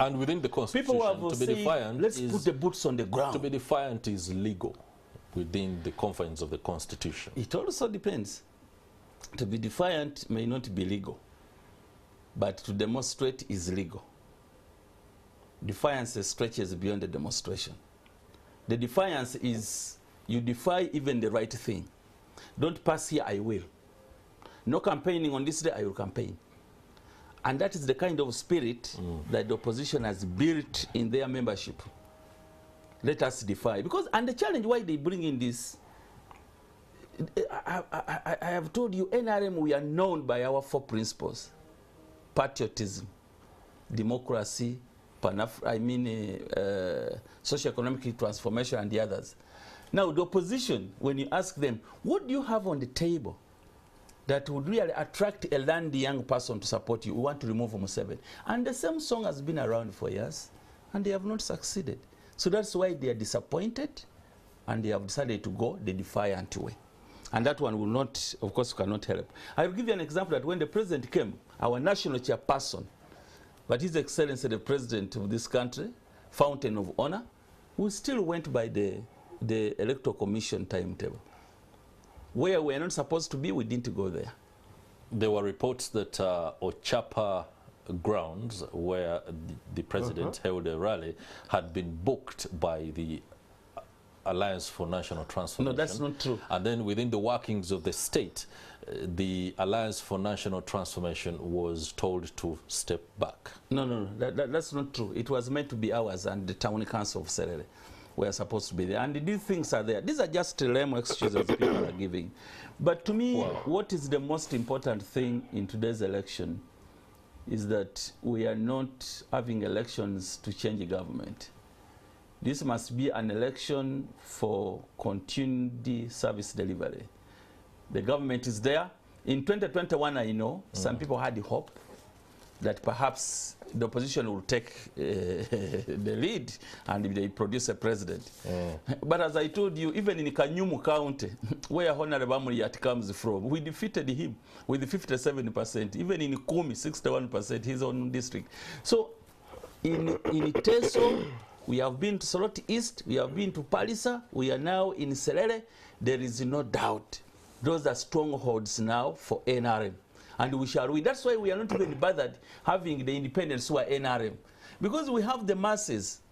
Speaker 1: And within the Constitution,
Speaker 2: people have
Speaker 1: to be defiant,
Speaker 2: let's put the boots on the ground.
Speaker 1: To be defiant is legal within the confines of the Constitution.
Speaker 2: It also depends. To be defiant may not be legal, but to demonstrate is legal. Defiance stretches beyond the demonstration. The defiance is you defy even the right thing. Don't pass here, I will. No campaigning on this day, I will campaign. And that is the kind of spirit that the opposition has built in their membership. Let us defy. Because, and the challenge why they bring in this, I have told you, NRM, we are known by our 4 principles. Patriotism, democracy, socio-economic transformation, and the others. Now, the opposition, when you ask them, what do you have on the table that would really attract a landy young person to support you? We want to remove Museveni. And the same song has been around for years, and they have not succeeded. So that's why they are disappointed, and they have decided to go the defiant way. And that one will not, of course, cannot help. I will give you an example that when the president came, our national chairperson, but His Excellency the President of this country, Fountain of Honor, we still went by the Electoral Commission timetable. Where we are not supposed to be, we didn't go there. There
Speaker 1: were reports that Ochapa grounds, where the president held a rally, had been booked by the Alliance for National Transformation.
Speaker 2: No, that's not true.
Speaker 1: And then within the workings of the state, the Alliance for National Transformation was told to step back.
Speaker 2: No, that's not true. It was meant to be ours, and the town council of Serere were supposed to be there. And these things are there. These are just lame excuses people are giving. But to me, what is the most important thing in today's election is that we are not having elections to change the government. This must be an election for continued service delivery. The government is there. In 2021, I know some people had the hope that perhaps the opposition will take the lead and they produce a president. But as I told you, even in Kanyumu County, where Honorable Amuriat comes from, we defeated him with 57%. Even in Kumi, 61%, his own district. So in Teso, we have been to Soroti East, we have been to Palisa, we are now in Serere. There is no doubt. Those are strongholds now for NRM. And we shall win. That's why we are not even bothered having the independents who are NRM. Because we have the masses.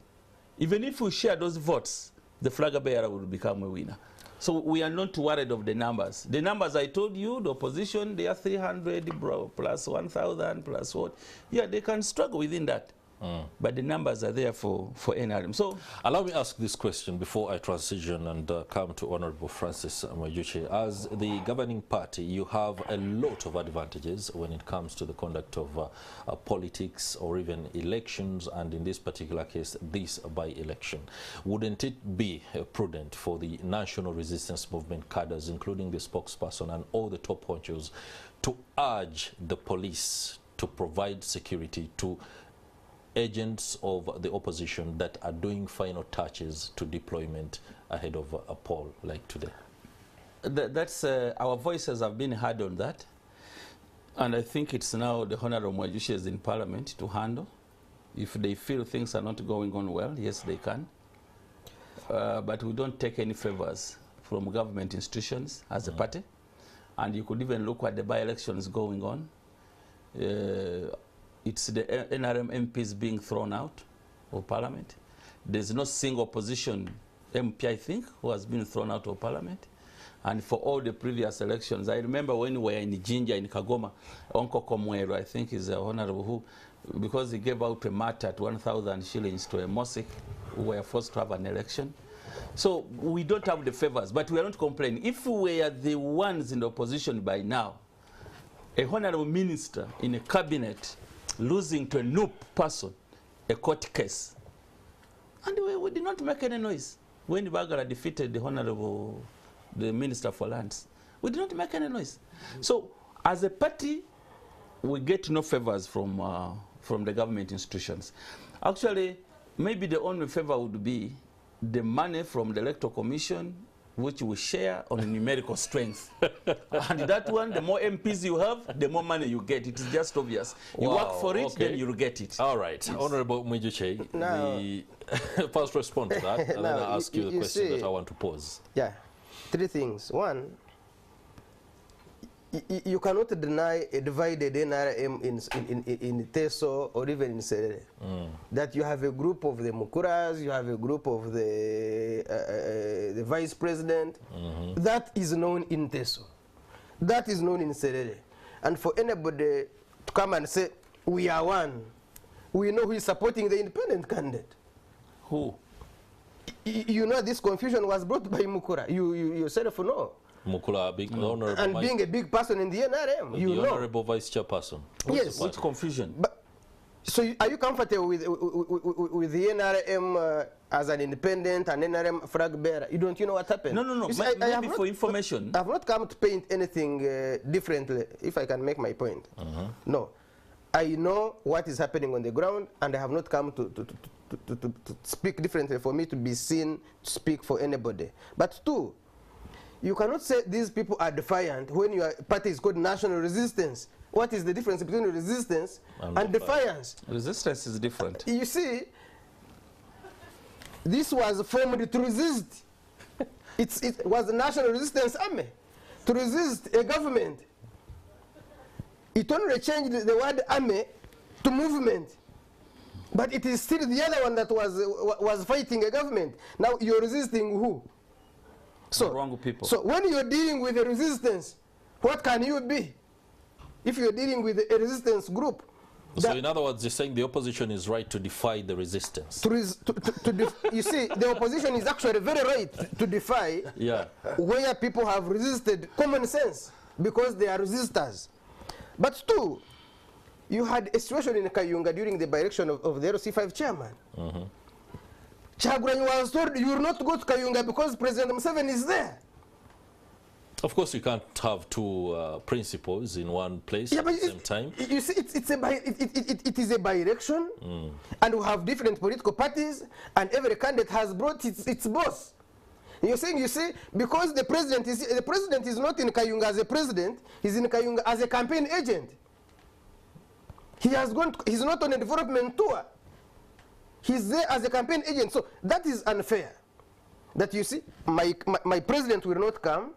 Speaker 2: Even if we share those votes, the flag bearer will become a winner. So we are not worried of the numbers. The numbers I told you, the opposition, they are 300 plus 1,000 plus what. Yeah, they can struggle within that. But the numbers are there for NRM. So
Speaker 1: allow me ask this question before I transition and come to Honorable Francis Mwajuche. As the governing party, you have a lot of advantages when it comes to the conduct of politics or even elections, and in this particular case, this by-election. Wouldn't it be prudent for the National Resistance Movement cadres, including the spokesperson and all the top honchos, to urge the police to provide security to agents of the opposition that are doing final touches to deployment ahead of a poll like today?
Speaker 2: That's our voices have been heard on that, and I think it's now the Honorable Mwajuche is in Parliament to handle. If they feel things are not going on well, yes, they can. But we don't take any favors from government institutions as a party, and you could even look at the by-elections going on. It's the NRM MPs being thrown out of Parliament. There's no single opposition MP, I think, who has been thrown out of Parliament. And for all the previous elections, I remember when we were in Jinja, in Kagoma, Onko Komwero, I think is a honorable who, because he gave out a mat at 1,000 shillings to a mosque, who were forced to have an election. So we don't have the favors, but we are not complaining. If we were the ones in the opposition by now, a honorable minister in a cabinet losing to a noob person, a court case. And we did not make any noise. When Bagara defeated the Minister for Lands, we did not make any noise. So as a party, we get no favors from the government institutions. Actually, maybe the only favor would be the money from the Electoral Commission, which we share on numerical strength. And that one, the more MPs you have, the more money you get. It is just obvious. You work for it, then you'll get it.
Speaker 1: All right. Yes. Honorable Mwajuche, first respond to that, and then I'll ask you the question that I want to pose.
Speaker 3: Yeah. 3 things. One, you cannot deny a divided NRM in Teso or even in Serere. That you have a group of the Mukuras, you have a group of the vice president. That is known in Teso. That is known in Serere. And for anybody to come and say, we are one, we know who is supporting the independent candidate.
Speaker 2: Who?
Speaker 3: You know this confusion was brought by Mukura. You yourself know.
Speaker 1: Mukula, big honorable,
Speaker 3: and being a big person in the NRM, you know.
Speaker 1: The honorable vice chairperson.
Speaker 3: Yes.
Speaker 2: Which confusion?
Speaker 3: But, so are you comfortable with the NRM as an independent and NRM flag bearer? You don't know what happened?
Speaker 2: No.
Speaker 3: See,
Speaker 2: Maybe for information.
Speaker 3: I have not come to paint anything differently, if I can make my point. No. I know what is happening on the ground, and I have not come to speak differently for me to be seen to speak for anybody. But two, you cannot say these people are defiant when your party is called National Resistance. What is the difference between resistance and defiance?
Speaker 2: Resistance is different.
Speaker 3: You see, this was formed to resist. It was a National Resistance Army to resist a government. It only changed the word army to movement. But it is still the other one that was fighting a government. Now you're resisting who? So,
Speaker 2: wrong people.
Speaker 3: So when you're dealing with a resistance, what can you be? If you're dealing with a resistance group.
Speaker 1: So in other words, you're saying the opposition is right to defy the resistance.
Speaker 3: You see, the opposition is actually very right to defy where people have resisted common sense because they are resistors. But two, you had a situation in Kayunga during the by-election of the RC5 chairman. Chaguranyi was told you will not go to Kayunga because President Museveni is there.
Speaker 1: Of course, you can't have two principles in one place at the same time.
Speaker 3: You see, it is a by-election, and we have different political parties, and every candidate has brought its boss. And you're saying, you see, because the president is not in Kayunga as a president, he's in Kayunga as a campaign agent. He has gone. He's not on a development tour. He's there as a campaign agent. So that is unfair. That you see, my president will not come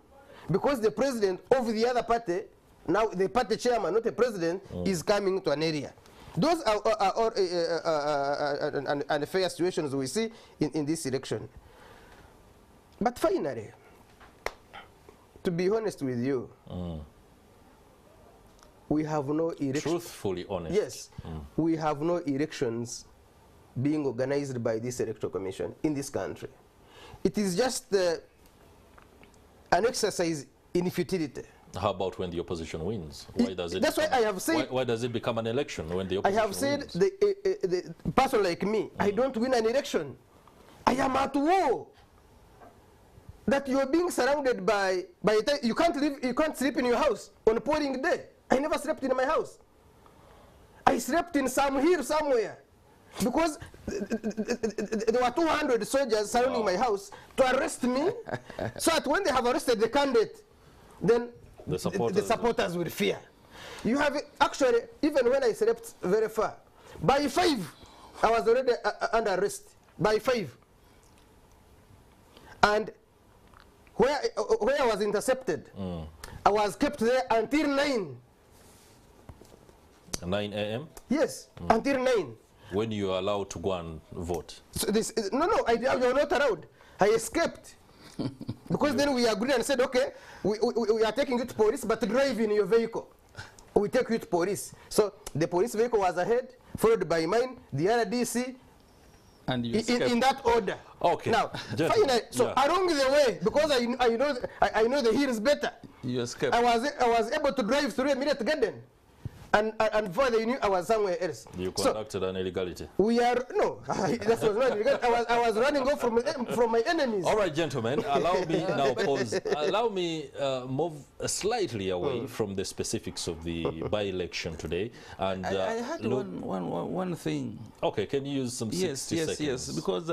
Speaker 3: because the president of the other party, now the party chairman, not the president, is coming to an area. Those are unfair situations we see in this election. But finally, to be honest with you, we have no elections.
Speaker 1: Truthfully honest.
Speaker 3: Yes, we have no elections being organized by this electoral commission in this country. It is just an exercise in futility.
Speaker 1: How about when the opposition wins? Why does it?
Speaker 3: That's why I have said.
Speaker 1: Why does it become an election when the opposition wins?
Speaker 3: I have said the person like me, I don't win an election. I am at war. That you're being surrounded by you can't live, you can't sleep in your house on a polling day. I never slept in my house. I slept in some hill somewhere because there were 200 soldiers surrounding my house to arrest me. So that when they have arrested the candidate, then the supporters will fear. You have actually, even when I slept very far, by 5, I was already under arrest. By 5. And where I was intercepted, I was kept there until 9.
Speaker 1: 9 a.m.?
Speaker 3: Yes, until 9.
Speaker 1: When you are allowed to go and vote?
Speaker 3: So this, no, you are not allowed. I escaped. Because then we agreed and said, okay, we are taking you to police, but drive in your vehicle. We take you to police. So the police vehicle was ahead, followed by mine, the RDC,
Speaker 2: and you
Speaker 3: in that order.
Speaker 1: Okay.
Speaker 3: Now, finally, so along the way, because I know the hills better,
Speaker 2: you escaped.
Speaker 3: I was able to drive through a Millet Garden. And before they knew, I was somewhere else.
Speaker 1: You conducted an illegality?
Speaker 3: No, that was not illegal. I was running off from my enemies.
Speaker 1: All right, gentlemen, allow me now pause. Allow me move slightly away from the specifics of the by-election today. And
Speaker 2: I had one thing.
Speaker 1: Okay, can you use some 60 seconds?
Speaker 2: Yes, because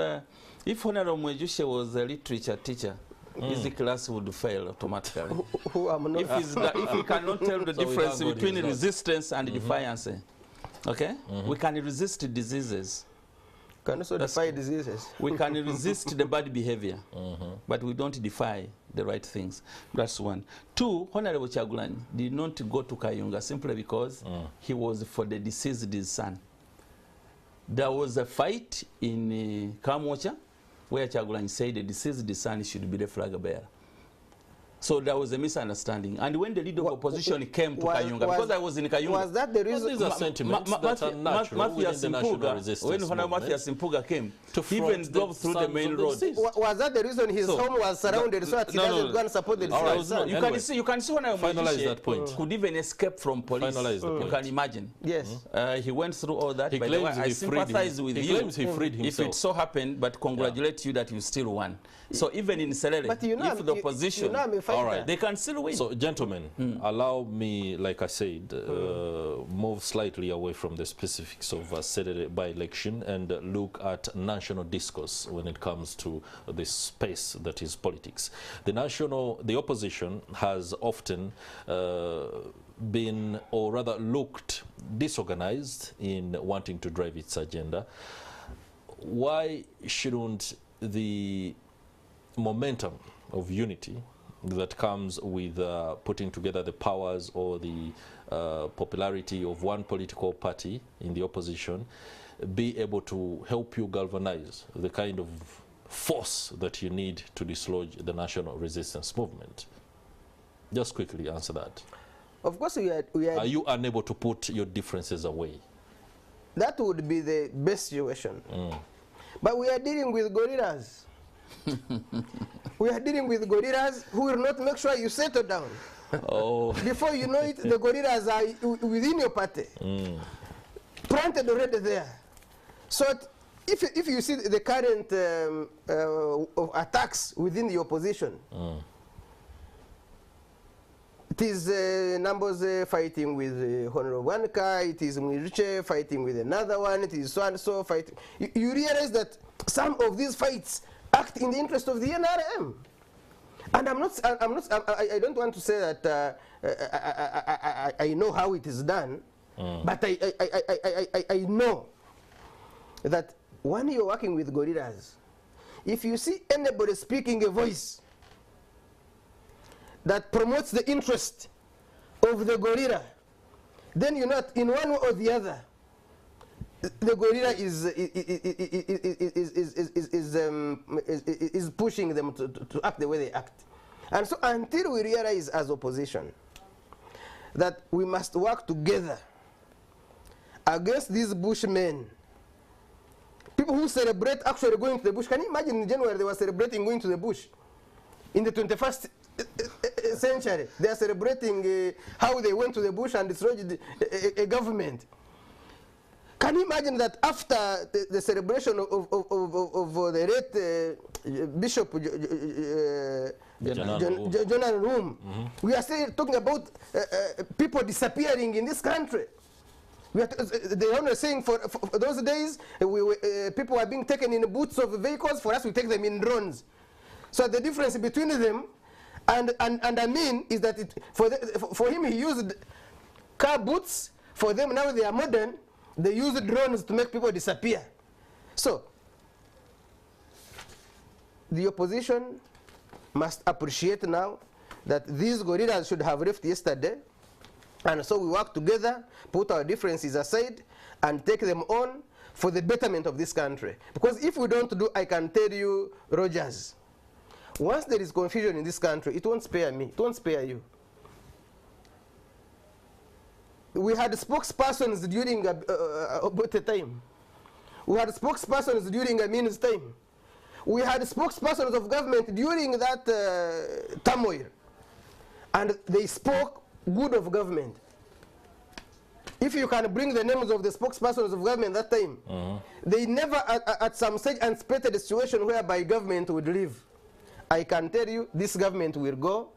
Speaker 2: if Honorable Mwejushe was a literature teacher, his class would fail automatically. If he cannot tell the difference between resistance and defiance, okay? We can resist diseases.
Speaker 3: Can also defy diseases.
Speaker 2: We can resist the bad behavior, but we don't defy the right things. That's one. Two, Honorable Kyagulanyi did not go to Kayunga simply because he was for the deceased son. There was a fight in Kamwocha where Kyagulanyi said the deceased son should be the flag bearer. So there was a misunderstanding. And when the leader of opposition came to Kayunga, because I was in Kayunga...
Speaker 3: Was that the reason?
Speaker 1: These are sentiments that are natural within the national resistance
Speaker 2: when Honorable Mathias Mpuga came, he even drove through the main road.
Speaker 3: Was that the reason his home was surrounded so that he doesn't go and support the deceased son?
Speaker 2: You can see when I
Speaker 1: finalize that point.
Speaker 2: Could even escape from police.
Speaker 1: Finalize the point.
Speaker 2: You can imagine.
Speaker 3: Yes.
Speaker 2: He went through all that.
Speaker 1: He
Speaker 2: By the way,
Speaker 1: claims
Speaker 2: I sympathize with you.
Speaker 1: He claims he freed himself.
Speaker 2: If it so happened, but congratulate you that you still won. So even in Serere,
Speaker 3: but you know,
Speaker 2: if the opposition,
Speaker 3: all right,
Speaker 2: they can still win.
Speaker 1: So, gentlemen, allow me, like I said, move slightly away from the specifics of Serere by-election and look at national discourse when it comes to this space that is politics. The opposition has often been, or rather looked, disorganized in wanting to drive its agenda. Why shouldn't the momentum of unity that comes with putting together the powers or the popularity of one political party in the opposition be able to help you galvanize the kind of force that you need to dislodge the national resistance movement? Just quickly answer that.
Speaker 3: Of course, are
Speaker 1: you unable to put your differences away?
Speaker 3: That would be the best situation. But we are dealing with gorillas. We are dealing with gorillas who will not make sure you settle down.
Speaker 2: Oh.
Speaker 3: Before you know it, the gorillas are within your party, planted already there. So if you see the current attacks within the opposition, it is Numbers fighting with Honorable Wanka, it is Mwiruche fighting with another one, it is so and so fighting. You realize that some of these fights act in the interest of the NRM. And I don't want to say that I know how it is done, but I know that when you're working with gorillas, if you see anybody speaking a voice that promotes the interest of the gorilla, then you know, in one way or the other, the gorilla is pushing them to act the way they act. And so until we realize as opposition that we must work together against these bushmen, people who celebrate actually going to the bush. Can you imagine in January they were celebrating going to the bush? In the 21st century, they are celebrating how they went to the bush and destroyed a government. Can you imagine that after the celebration of the late Bishop General Room, we are still talking about people disappearing in this country? They are saying for those days, people are being taken in boots of vehicles. For us, we take them in drones. So the difference between them and Amin is that for him, he used car boots. For them, now they are modern. They use drones to make people disappear. So the opposition must appreciate now that these gorillas should have left yesterday. And so we work together, put our differences aside, and take them on for the betterment of this country. Because if we don't do, I can tell you, Rogers, once there is confusion in this country, it won't spare me, it won't spare you. We had spokespersons during about a time. We had spokespersons during Amin's time. We had spokespersons of government during that turmoil. And they spoke good of government. If you can bring the names of the spokespersons of government that time, they never at some stage anticipated a situation whereby government would leave. I can tell you, this government will go.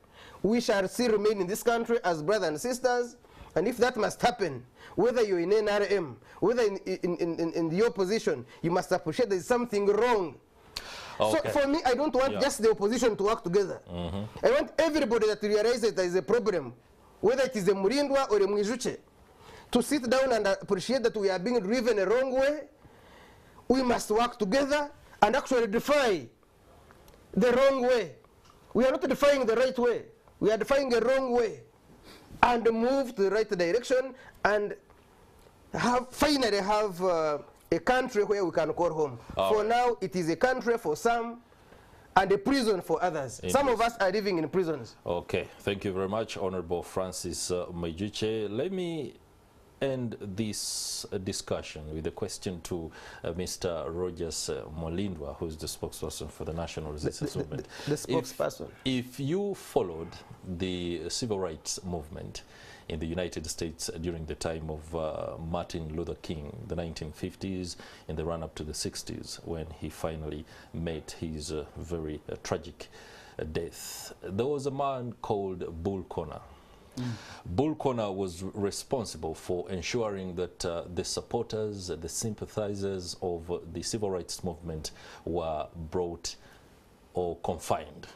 Speaker 3: We shall still remain in this country as brothers and sisters. And if that must happen, whether you're in NRM, whether in the opposition, you must appreciate there's something wrong. Okay. So for me, I don't want just the opposition to work together. I want everybody that realizes there is a problem, whether it is a Murindwa or a Mwijuche, to sit down and appreciate that we are being driven a wrong way. we must work together and actually defy the wrong way. We are not defying the right way. We are defying the wrong way and move to the right direction and finally have a country where we can call home. For now, it is a country for some and a prison for others. Some of us are living in prisons.
Speaker 1: Okay, thank you very much, Honorable Francis Majuche. Let me end this discussion with a question to Mr. Rogers Molindwa, who is the spokesperson for the National Resistance Movement.
Speaker 3: The spokesperson.
Speaker 1: If you followed the civil rights movement in the United States during the time of Martin Luther King, the 1950s, in the run-up to the 60s, when he finally met his very tragic death, there was a man called Bull Connor. Bull Connor was responsible for ensuring that the supporters, the sympathizers of the civil rights movement were brought or confined.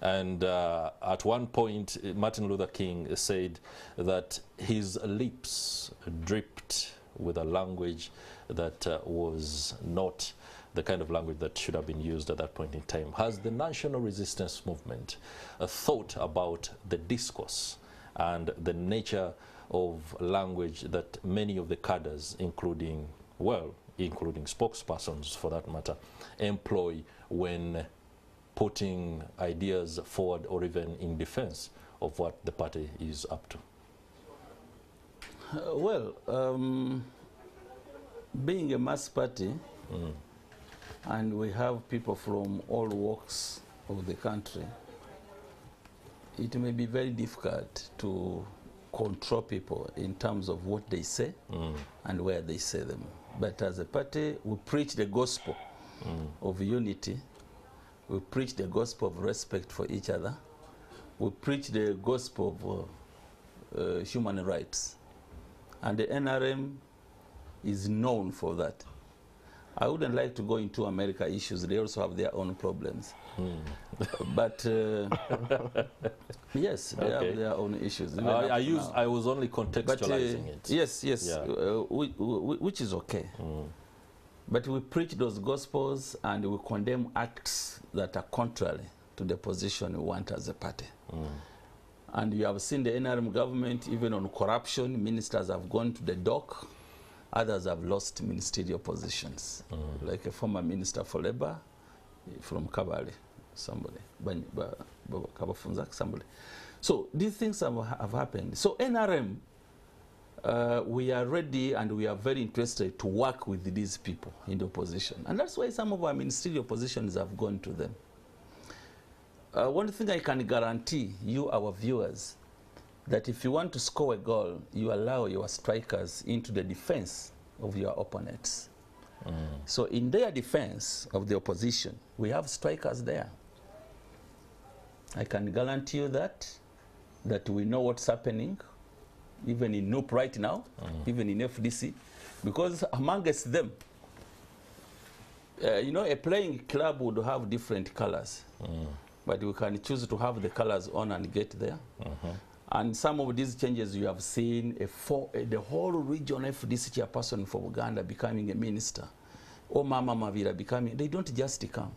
Speaker 1: And at one point, Martin Luther King said that his lips dripped with a language that was not the kind of language that should have been used at that point in time. Has the National Resistance Movement thought about the discourse and the nature of language that many of the cadres, including spokespersons for that matter, employ when putting ideas forward or even in defense of what the party is up to?
Speaker 2: Being a mass party, and we have people from all walks of the country, it may be very difficult to control people in terms of what they say and where they say them. But as a party, we preach the gospel of unity. We preach the gospel of respect for each other. We preach the gospel of human rights. And the NRM is known for that. I wouldn't like to go into America issues. They also have their own problems. But yes, they have their own issues.
Speaker 1: I was only contextualizing it.
Speaker 2: Yes, which is okay. But we preach those gospels and we condemn acts that are contrary to the position we want as a party. And you have seen the NRM government, even on corruption, ministers have gone to the dock. Others have lost ministerial positions, like a former minister for labor from Kabale, somebody. So these things have happened. So NRM, we are ready and we are very interested to work with these people in the opposition. And that's why some of our ministerial positions have gone to them. One thing I can guarantee you, our viewers, that if you want to score a goal, you allow your strikers into the defense of your opponents. So in their defense of the opposition, we have strikers there. I can guarantee you that we know what's happening, even in NUP right now, even in FDC, because amongst them, you know, a playing club would have different colors, but we can choose to have the colors on and get there. And some of these changes you have seen, the whole region FDC chairperson for Uganda becoming a minister, or Mama Mavira becoming, they don't just come.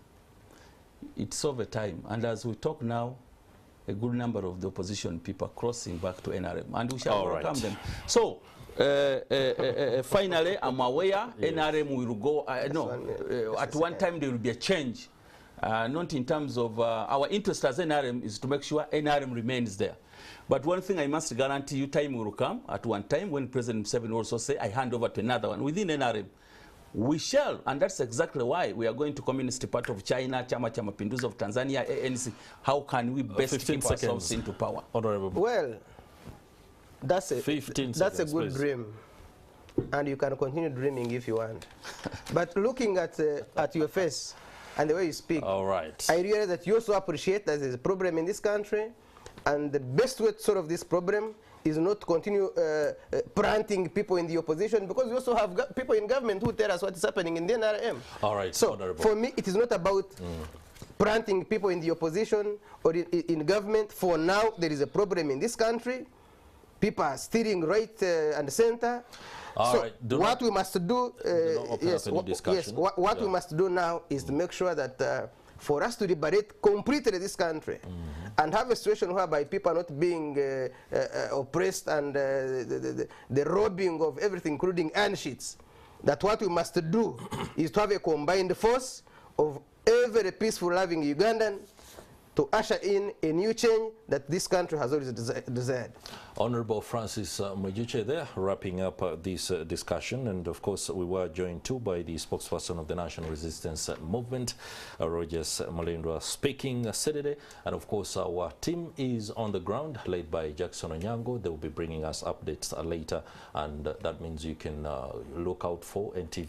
Speaker 2: It's over time. And as we talk now, a good number of the opposition people are crossing back to NRM, and we shall welcome them. So, finally, I'm aware NRM will go, at one time there will be a change, not in terms of, our interest as NRM is to make sure NRM remains there. But one thing I must guarantee you, time will come at one time when President Museveni also say, I hand over to another one within NRM. We shall, and that's exactly why we are going to Communist Party of China, Chama Cha Mapinduzi of Tanzania, ANC. How can we best keep ourselves into power?
Speaker 3: Well, that's a good dream, and you can continue dreaming if you want. But looking at your face and the way you speak, I realize that you also appreciate that there's a problem in this country, and the best way to solve this problem is not to continue planting people in the opposition, because we also have people in government who tell us what is happening in the NRM. So for me, it is not about planting people in the opposition or in government. For now, there is a problem in this country. People are stealing right and center. What we must do, what we must do now is to make sure that for us to liberate completely this country and have a situation whereby people are not being oppressed and the robbing of everything, including iron sheets, that what we must do is to have a combined force of every peaceful, loving Ugandan to usher in a new change that this country has always desired.
Speaker 1: Honorable Francis Mwejuche there, wrapping up this discussion. And of course, we were joined too by the spokesperson of the National Resistance Movement, Rogers Malindwa, speaking Serere. And of course, our team is on the ground, led by Jackson Onyango. They will be bringing us updates later. And that means you can look out for NTV.